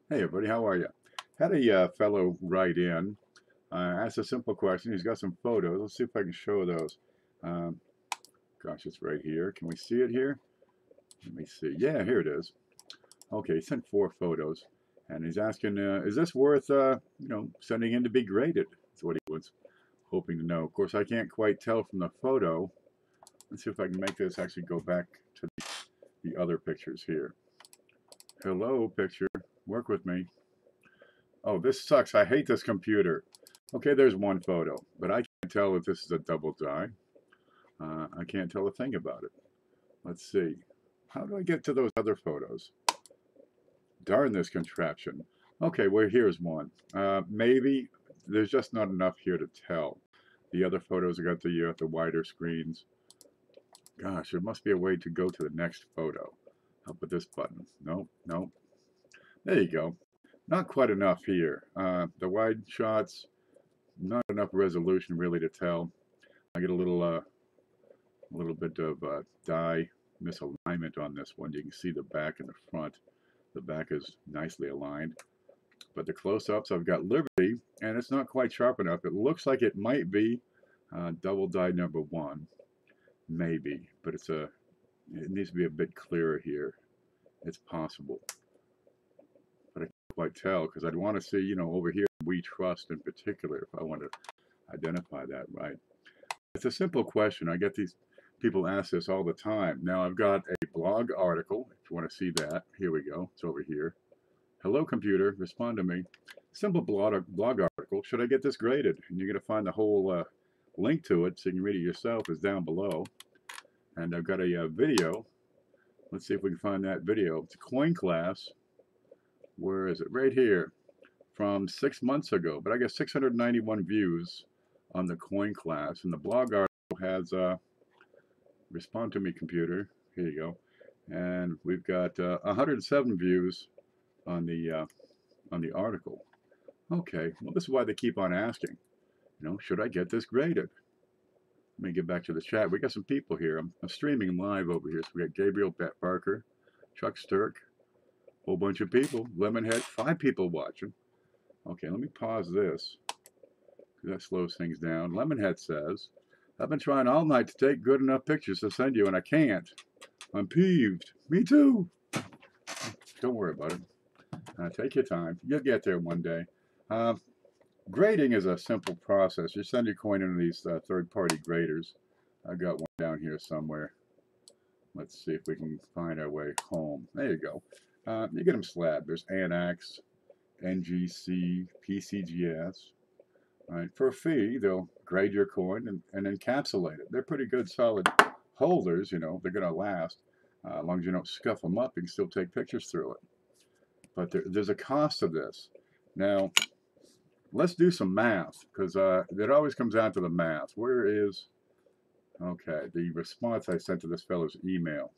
Hey everybody, how are you? Had a fellow write in, asked a simple question. He's got some photos. Let's see if I can show those. Um, Gosh, it's right here. Can we see it here? Let me see. Yeah, here it is. Okay, he sent 4 photos, and he's asking, is this worth, sending in to be graded? That's what he was hoping to know. Of course, I can't quite tell from the photo. Let's see if I can make this actually go back to the other pictures here. Hello, picture. Work with me. Oh, this sucks. I hate this computer. Okay, there's one photo, but I can't tell if this is a double die. I can't tell a thing about it. Let's see. How do I get to those other photos? Darn this contraption. Okay, well, here's one. Maybe there's just not enough here to tell. The other photos got the wider screens. Gosh, there must be a way to go to the next photo. How about this button? Nope, nope. There you go. Not quite enough here. The wide shots, not enough resolution really to tell. I get a little bit of dye misalignment on this one. You can see the back and the front. The back is nicely aligned. But the close-ups, I've got Liberty, and it's not quite sharp enough. It looks like it might be double die number 1. Maybe, but it needs to be a bit clearer here. It's possible. But I can't quite tell because I'd want to see, over here, We Trust in particular, if I want to identify that right. It's a simple question. I get these people ask this all the time. Now I've got a blog article. If you want to see that, here we go. It's over here. Hello, computer, respond to me. Simple blog article. Should I get this graded? And you're going to find the whole link to it so you can read it yourself is down below. And I've got a video. Let's see if we can find that video. It's a coin class. Where is it? Right here. From 6 months ago. But I got 691 views on the coin class. And the blog article has respond to me, computer. Here you go. And we've got 107 views on the article. Okay, well, this is why they keep on asking. Should I get this graded? Let me get back to the chat. We got some people here. I'm streaming live over here. So we got Gabriel, Beth Parker, Chuck Sturk, whole bunch of people. Lemonhead, 5 people watching. Okay, let me pause this. That slows things down. Lemonhead says, I've been trying all night to take good enough pictures to send you, and I can't. I'm peeved. Me too. Don't worry about it. Take your time. You'll get there one day. Grading is a simple process. You send your coin into these third-party graders. I've got one down here somewhere. Let's see if we can find our way home. There you go. You get them slabbed. There's Annex, NGC, PCGS. Right. For a fee, they'll grade your coin and encapsulate it. They're pretty good, solid holders. They're going to last. As long as you don't scuff them up, you can still take pictures through it. But there's a cost to this. Now, let's do some math, because it always comes down to the math. Where is, okay, the response I sent to this fellow's email?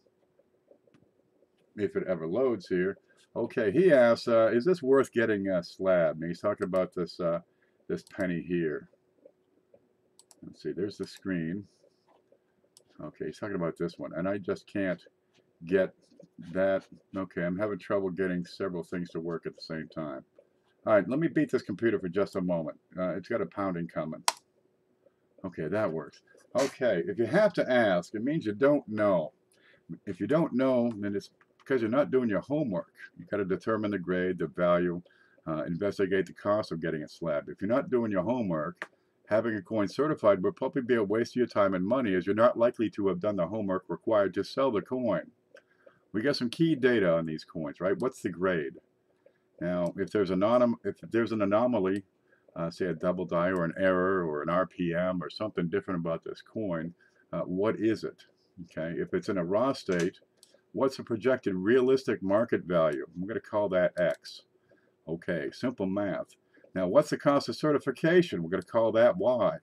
If it ever loads here. Okay, he asks, is this worth getting slabbed? And he's talking about this penny here. Let's see, there's the screen. Okay, he's talking about this one, and I just can't get that. Okay, I'm having trouble getting several things to work at the same time. All right, let me beat this computer for just a moment. It's got a pounding coming. Okay, that works. Okay, if you have to ask, it means you don't know. If you don't know, then it's because you're not doing your homework. You got to determine the grade, the value, investigate the cost of getting it slabbed. If you're not doing your homework, having a coin certified would probably be a waste of your time and money, as you're not likely to have done the homework required to sell the coin. We got some key data on these coins, right? What's the grade? Now, if there's an anomaly, say a double die or an error or an RPM or something different about this coin, what is it? Okay, if it's in a raw state, what's the projected realistic market value? I'm going to call that X. Okay, simple math. Now, what's the cost of certification? We're going to call that Y.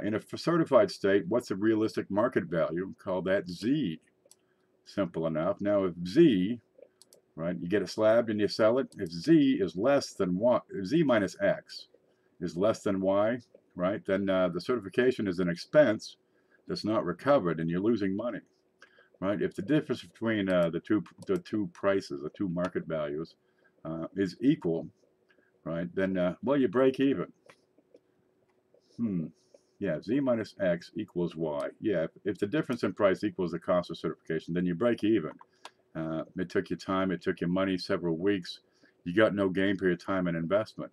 In a certified state, what's the realistic market value? Call that Z. Simple enough. Now, if Z, right, you get it slabbed and you sell it, if Z is less than Y, if Z minus X is less than Y, right, then the certification is an expense that's not recovered and you're losing money, right? If the difference between the two prices, the two market values, is equal, right, then, well, you break even. Yeah, Z minus X equals Y. Yeah, if the difference in price equals the cost of certification, then you break even. It took you time, it took you money, several weeks. You got no gain for your time and investment.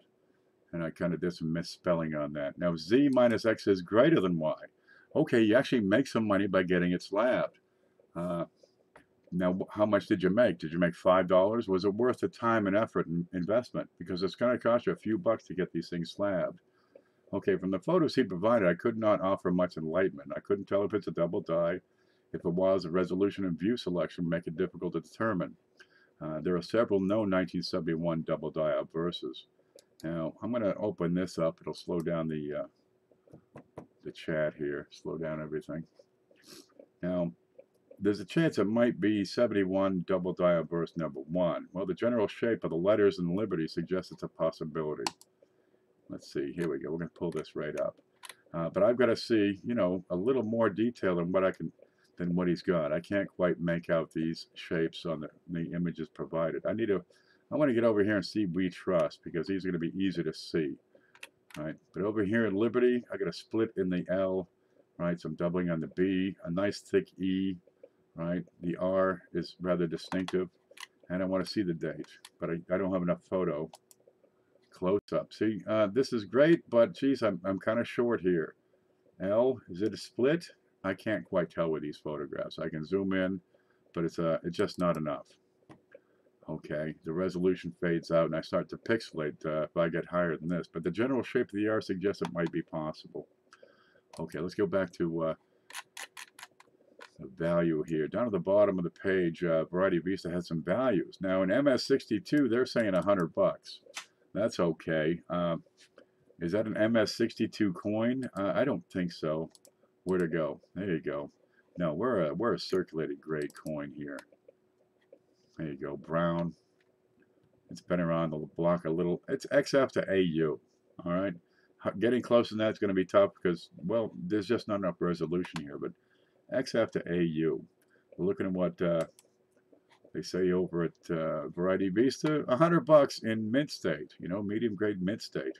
And I kind of did some misspelling on that. Now, Z minus X is greater than Y. Okay, you actually make some money by getting it slabbed. Now, how much did you make? Did you make $5? Was it worth the time and effort and investment? Because it's going to cost you a few bucks to get these things slabbed. Okay, from the photos he provided, I could not offer much enlightenment. I couldn't tell if it's a double die. If it was, the resolution and view selection make it difficult to determine. There are several known 1971 double die obverses. Now, I'm going to open this up. It'll slow down the chat here, slow down everything. Now, there's a chance it might be 71 double die obverse number 1. Well, the general shape of the letters in Liberty suggests it's a possibility. Let's see, here we go. We're going to pull this right up. But I've got to see, you know, a little more detail than what he's got. I can't quite make out these shapes on the images provided. I want to get over here and see We Trust, because these are going to be easy to see. Right? But over here in Liberty, I got a split in the L, right? So I'm doubling on the B, a nice thick E, right? The R is rather distinctive, and I want to see the date, but I don't have enough photo close up. See, this is great, but geez, I'm kind of short here. L, is it a split? I can't quite tell with these photographs. I can zoom in, but it's just not enough. Okay, the resolution fades out, and I start to pixelate if I get higher than this. But the general shape of the R suggests it might be possible. Okay, let's go back to the value here. Down at the bottom of the page, Variety Vista has some values. Now, in MS62, they're saying $100. That's okay. Is that an MS62 coin? I don't think so. Where'd it go? There you go. No, we're a circulated grade coin here. There you go, brown. It's been around the block a little. It's XF to AU. All right. Getting close to that is going to be tough because, well, there's just not enough resolution here. But XF to AU. We're looking at what they say over at Variety Vista. $100 in mint state. You know, medium grade mint state.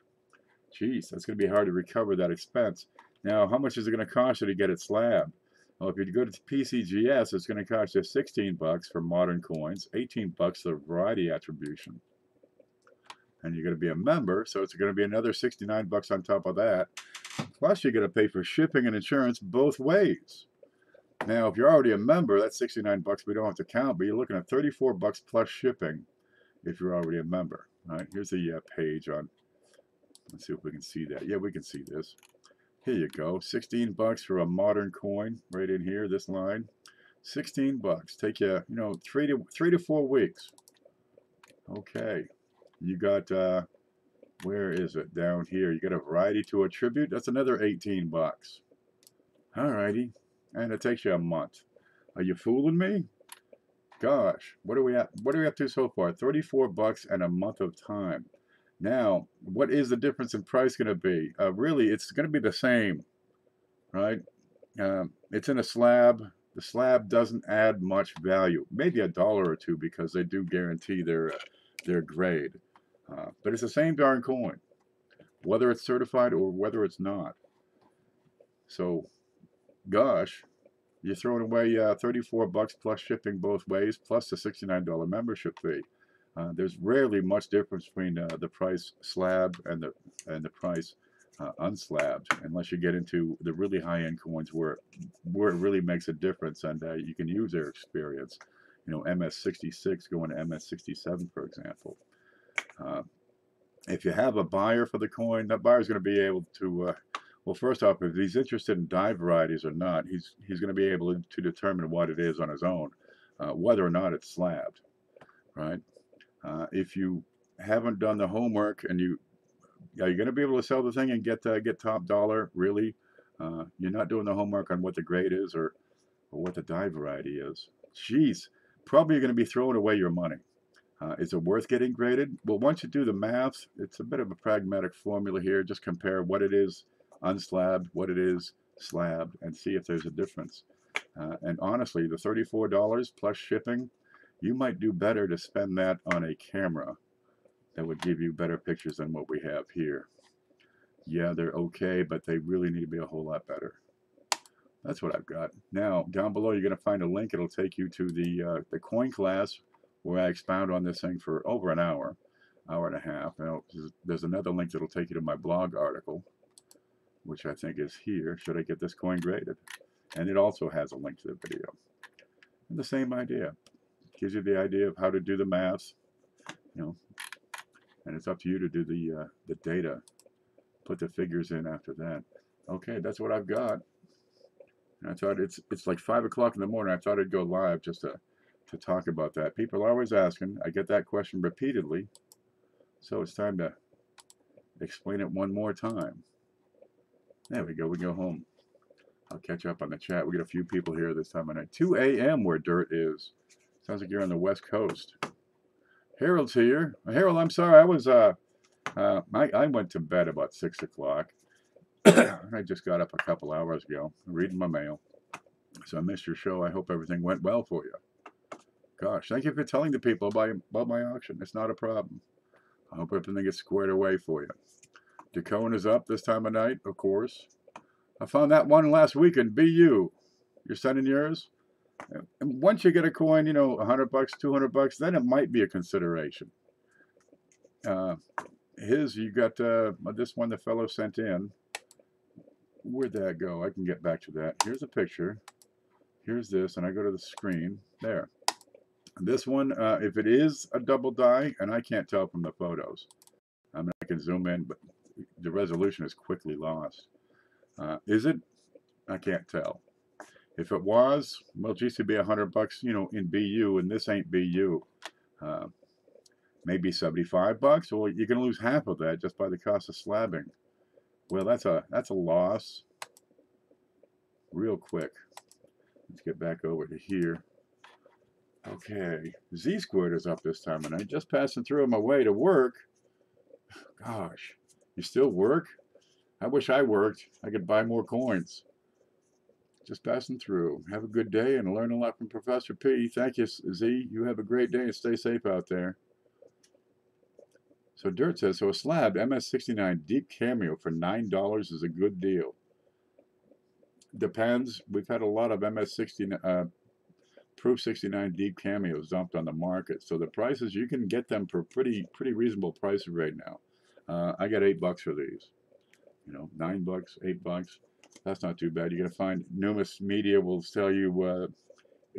Geez, that's going to be hard to recover that expense. Now, how much is it going to cost you to get it slabbed? Well, if you go to PCGS, it's going to cost you $16 for modern coins, $18 for variety attribution. And you're going to be a member, so it's going to be another $69 on top of that. Plus, you're going to pay for shipping and insurance both ways. Now, if you're already a member, that's $69 we don't have to count, but you're looking at $34 plus shipping if you're already a member. All right, here's the page on. Let's see if we can see that. Yeah, we can see this. Here you go, $16 for a modern coin, right in here, this line. $16. Take you, you know, 3 to 4 weeks. Okay, you got where is it? Down here. You got a variety to attribute. That's another $18. Alrighty, and it takes you a month. Are you fooling me? Gosh, what are we at? What are we up to so far? $34 and a month of time. Now, what is the difference in price going to be? Really, it's going to be the same, right? It's in a slab. The slab doesn't add much value, maybe $1 or $2 because they do guarantee their grade. But it's the same darn coin, whether it's certified or whether it's not. So, gosh, you're throwing away $34 plus shipping both ways, plus the $69 membership fee. There's rarely much difference between the price slab and the price unslabbed, unless you get into the really high-end coins where it really makes a difference, and you can use their experience. You know, MS66 going to MS67, for example. If you have a buyer for the coin, that buyer is going to be able to. Well, first off, if he's interested in die varieties or not, he's going to be able to determine what it is on his own, whether or not it's slabbed, right? If you haven't done the homework and are you going to be able to sell the thing and get top dollar? Really? You're not doing the homework on what the grade is or what the die variety is. Jeez, probably you're going to be throwing away your money. Is it worth getting graded? Well, once you do the math, it's a bit of a pragmatic formula here. Just compare what it is unslabbed, what it is slabbed, and see if there's a difference. And honestly, the $34 plus shipping, you might do better to spend that on a camera that would give you better pictures than what we have here. Yeah, they're okay, but they really need to be a whole lot better. That's what I've got. Now, down below, you're going to find a link. It'll take you to the coin class where I expound on this thing for over an hour and a half. Now, there's another link that'll take you to my blog article, which I think is here. Should I get this coin graded? And it also has a link to the video. And the same idea. Gives you the idea of how to do the maths, and it's up to you to do the data. Put the figures in after that. Okay, that's what I've got. And I thought it's like 5 o'clock in the morning. I thought I'd go live just to talk about that. People are always asking. I get that question repeatedly. So it's time to explain it one more time. There we go. We go home. I'll catch up on the chat. We got a few people here this time of night. 2 a.m. where Dirt is. Sounds like you're on the West Coast. Harold's here. Harold, I'm sorry. I went to bed about 6 o'clock. I just got up a couple hours ago, reading my mail. So I missed your show. I hope everything went well for you. Gosh, thank you for telling the people about my auction. It's not a problem. I hope everything gets squared away for you. Dakota is up this time of night, of course. I found that one last weekend. BU. You're sending yours? And once you get a coin, $100, $200, then it might be a consideration. You got this one the fellow sent in. Where'd that go? I can get back to that. Here's a picture. Here's this, and I go to the screen. There. This one, if it is a double die, and I can't tell from the photos. I mean, I can zoom in, but the resolution is quickly lost. Is it? I can't tell. If it was, well, it used to be $100, in BU, and this ain't BU. Maybe $75. Well, you're going to lose half of that just by the cost of slabbing. Well, that's a loss. Real quick. Let's get back over to here. Okay, Z Squared is up this time, and I'm just passing through on my way to work. Gosh, you still work? I wish I worked. I could buy more coins. Just passing through. Have a good day and learn a lot from Professor P. Thank you, Z. You have a great day and stay safe out there. So Dirt says, so a slab MS69 deep cameo for $9 is a good deal. Depends. We've had a lot of MS69 Proof 69 deep cameos dumped on the market. So the prices, you can get them for pretty reasonable prices right now. I got $8 for these. $9, $8. That's not too bad. You're going to find Numis Media will tell you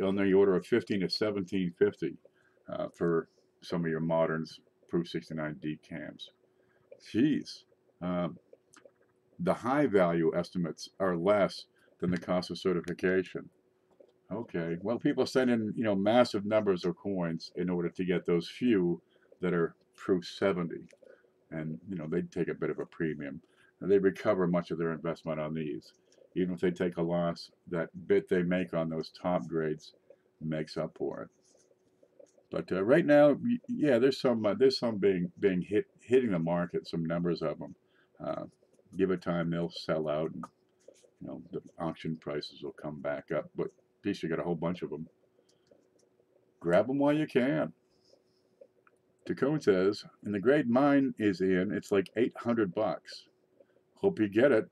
on the order of $15 to $17.50 for some of your moderns, Proof 69 deep cams. Jeez. The high value estimates are less than the cost of certification. Okay, well, people send in, massive numbers of coins in order to get those few that are Proof 70. And, they take a bit of a premium. And they recover much of their investment on these. Even if they take a loss, that bit they make on those top grades makes up for it. But right now, yeah, there's some being hitting the market, some numbers of them. Give it time, they'll sell out, and the auction prices will come back up. But at least you got a whole bunch of them. Grab them while you can. Tacone says, and the grade mine is in, it's like $800. Hope you get it.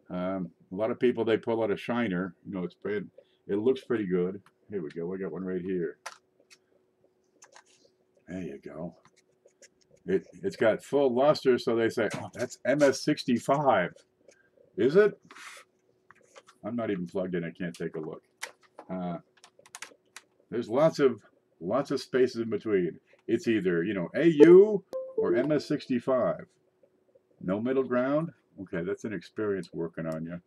A lot of people, they pull out a shiner. It looks pretty good. Here we go. I got one right here. There you go. It's got full luster, so they say, oh, that's MS65. Is it? I'm not even plugged in. I can't take a look. There's lots of spaces in between. It's either, AU or MS65. No middle ground? Okay, that's an experience working on you.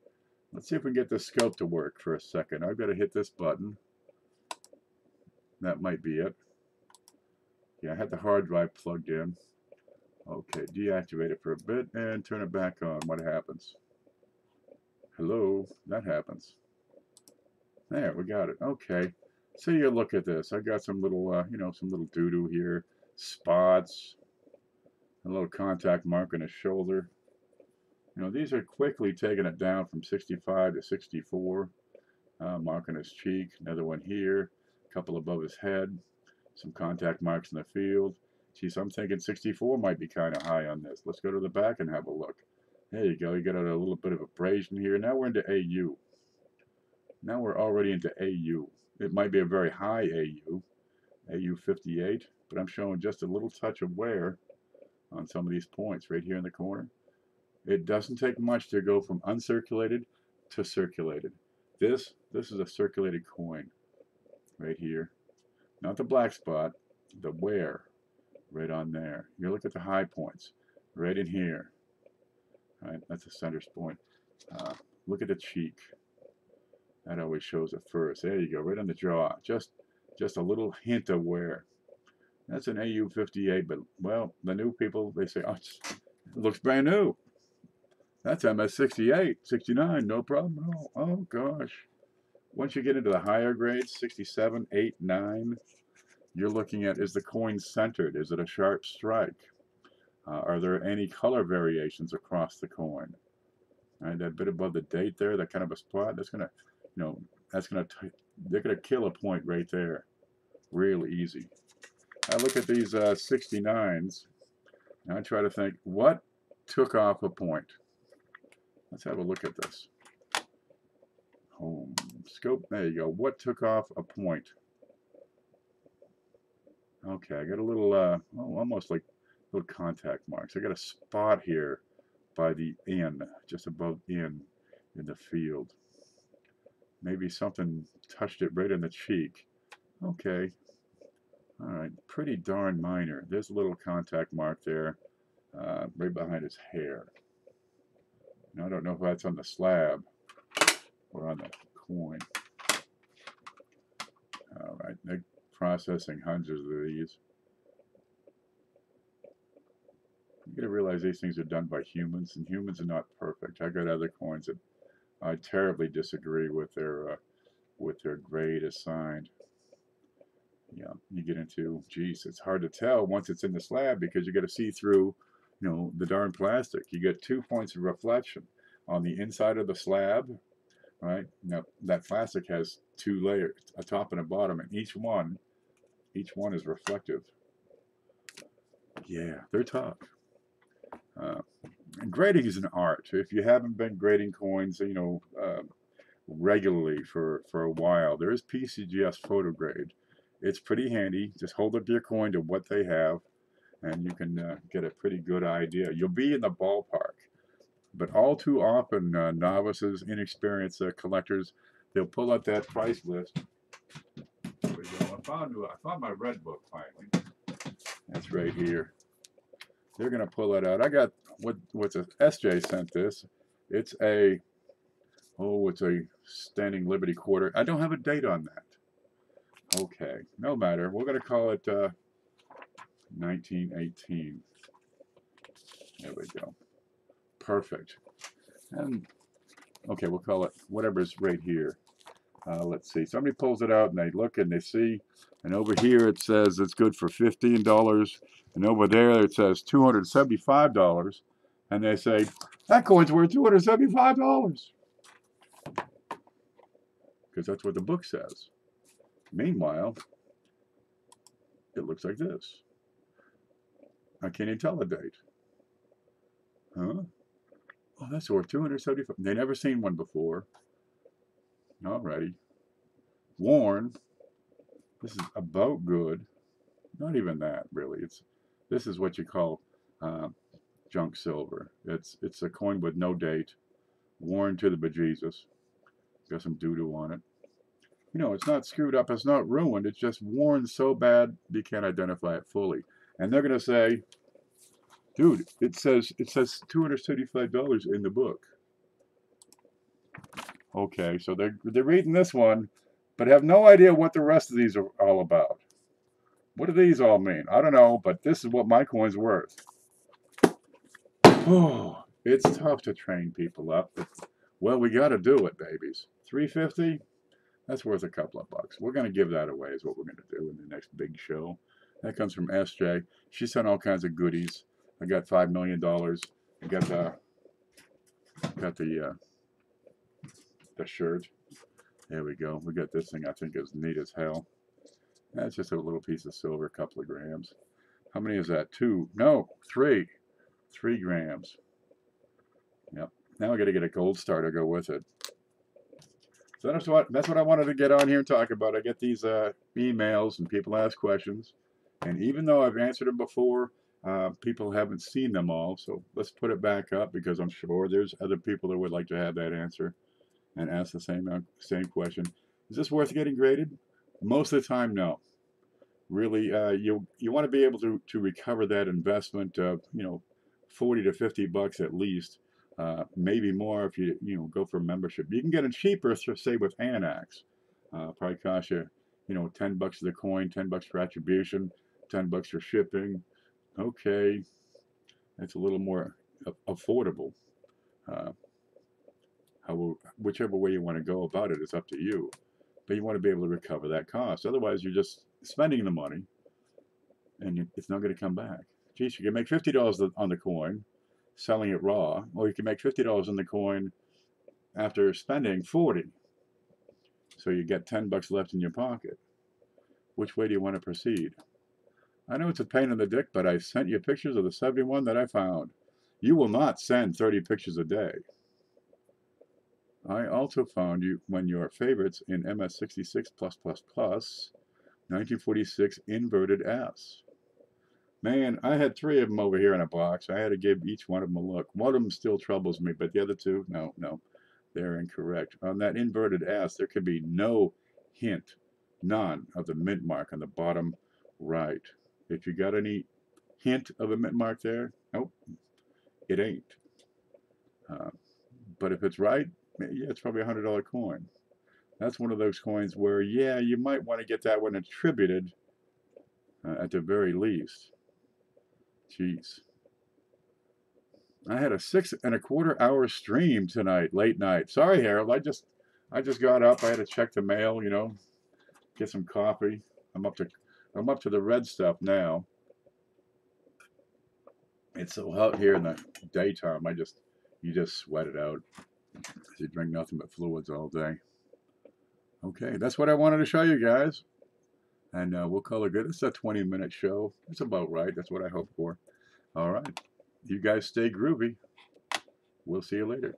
Let's see if we can get the scope to work for a second. I've got to hit this button. That might be it. Yeah, I had the hard drive plugged in. Okay, deactivate it for a bit and turn it back on. What happens? Hello, that happens. There, we got it. Okay, so you look at this. I got some little, some little doo-doo here, spots, a little contact mark on his shoulder. These are quickly taking it down from 65 to 64. Mark on his cheek, another one here, a couple above his head, some contact marks in the field. Geez, I'm thinking 64 might be kind of high on this. Let's go to the back and have a look. There you go. You got a little bit of abrasion here. Now we're into AU. Now we're already into AU. It might be a very high AU, AU 58, but I'm showing just a little touch of wear on some of these points right here in the corner. It doesn't take much to go from uncirculated to circulated. This is a circulated coin right here. Not the black spot, the wear right on there. You look at the high points right in here. Right, that's the center point. Look at the cheek. That always shows it first. There you go, right on the jaw. Just a little hint of wear. That's an AU 58, but well, the new people, they say, oh, it looks brand new. That's MS 68, 69, no problem at all. Oh gosh. Once you get into the higher grades, 67, 8, 9, you're looking at, is the coin centered? Is it a sharp strike? Are there any color variations across the coin? Right, that bit above the date there, that kind of a spot, that's gonna, you know, they're gonna kill a point right there, real easy. I look at these 69s, and I try to think, what took off a point? Let's have a look at this. Home scope. There you go. What took off a point? Okay, I got a little, almost like little contact marks. I got a spot here by the N, just above N in the field. Maybe something touched it right in the cheek. Okay. All right. Pretty darn minor. There's a little contact mark there, right behind his hair. Now, I don't know if that's on the slab or on the coin. All right. They're processing hundreds of these. You got to realize these things are done by humans, and humans are not perfect. I got other coins that I terribly disagree with their grade assigned. Yeah, you get into, geez, it's hard to tell once it's in the slab because you got to see through, you know, the darn plastic. You get 2 points of reflection on the inside of the slab, right? Now that plastic has 2 layers, a top and a bottom, and each one is reflective. Yeah, they're tough. And grading is an art. If you haven't been grading coins, you know, regularly for a while, there is PCGS photo grade. It's pretty handy. Just hold up your coin to what they have, and you can get a pretty good idea. You'll be in the ballpark. But all too often, novices, inexperienced collectors, they'll pull out that price list. There we go. I found my red book finally. That's right here. They're going to pull it out. I got what's a SJ sent this. It's a standing Liberty quarter. I don't have a date on that. Okay, no matter. We're going to call it 1918. There we go. Perfect. And okay, we'll call it whatever's right here. Let's see. Somebody pulls it out and they look and they see, and over here it says it's good for $15, and over there it says $275, and they say that coin's worth $275 because that's what the book says. Meanwhile, it looks like this. I can't even tell the date. Huh? Oh, that's worth $275. They never seen one before. Alrighty. Worn. This is about good. Not even that, really. This is what you call junk silver. It's a coin with no date, worn to the bejesus. Got some doo-doo on it. You know, it's not screwed up. It's not ruined. It's just worn so bad you can't identify it fully. And they're gonna say, dude, it says $275 in the book. Okay, so they're reading this one, but have no idea what the rest of these are all about. What do these all mean? I don't know, but this is what my coin's worth. Oh, it's tough to train people up, but well, we got to do it, babies. $350, that's worth a couple of bucks. We're going to give that away is what we're going to do in the next big show. That comes from SJ. She sent all kinds of goodies. I got $5 million. I got the shirt. There we go. We got this thing I think is neat as hell. That's just a little piece of silver, a couple of grams. How many is that? 2? No, 3. 3 grams. Yep. Now I got to get a gold star to go with it. So that's what I wanted to get on here and talk about. I get these emails and people ask questions, and even though I've answered them before, people haven't seen them all. So let's put it back up because I'm sure there's other people that would like to have that answer and ask the same question. Is this worth getting graded? Most of the time, no. Really, you want to be able to recover that investment of 40 to 50 bucks at least. Maybe more if you go for membership. You can get it cheaper, say with Annex. Probably cost you 10 bucks for the coin, 10 bucks for attribution, 10 bucks for shipping. Okay, it's a little more affordable. Whichever way you want to go about it is up to you. But you want to be able to recover that cost. Otherwise, you're just spending the money, and it's not going to come back. Geez, you can make $50 on the coin selling it raw, or you can make $50 on the coin after spending 40. So you get 10 bucks left in your pocket. Which way do you want to proceed? I know it's a pain in the dick, but I sent you pictures of the 71 that I found. You will not send 30 pictures a day. I also found when your favorites in MS66+++, 1946 inverted S. Man, I had 3 of them over here in a box. I had to give each one of them a look. One of them still troubles me, but the other 2, no, they're incorrect. On that inverted S, there could be no hint, none of the mint mark on the bottom right. If you got any hint of a mint mark there, nope, it ain't. But if it's right, yeah, it's probably a $100 coin. That's one of those coins where, yeah, you might want to get that one attributed at the very least. Jeez. I had a 6 1/4 hour stream tonight, late night. Sorry, Harold. I just got up. I had to check the mail, get some coffee. I'm up to the red stuff now. It's so hot here in the daytime. You just sweat it out. You drink nothing but fluids all day. Okay, that's what I wanted to show you guys. And we'll call it good. It's a 20-minute show. It's about right. That's what I hope for. All right. You guys stay groovy. We'll see you later.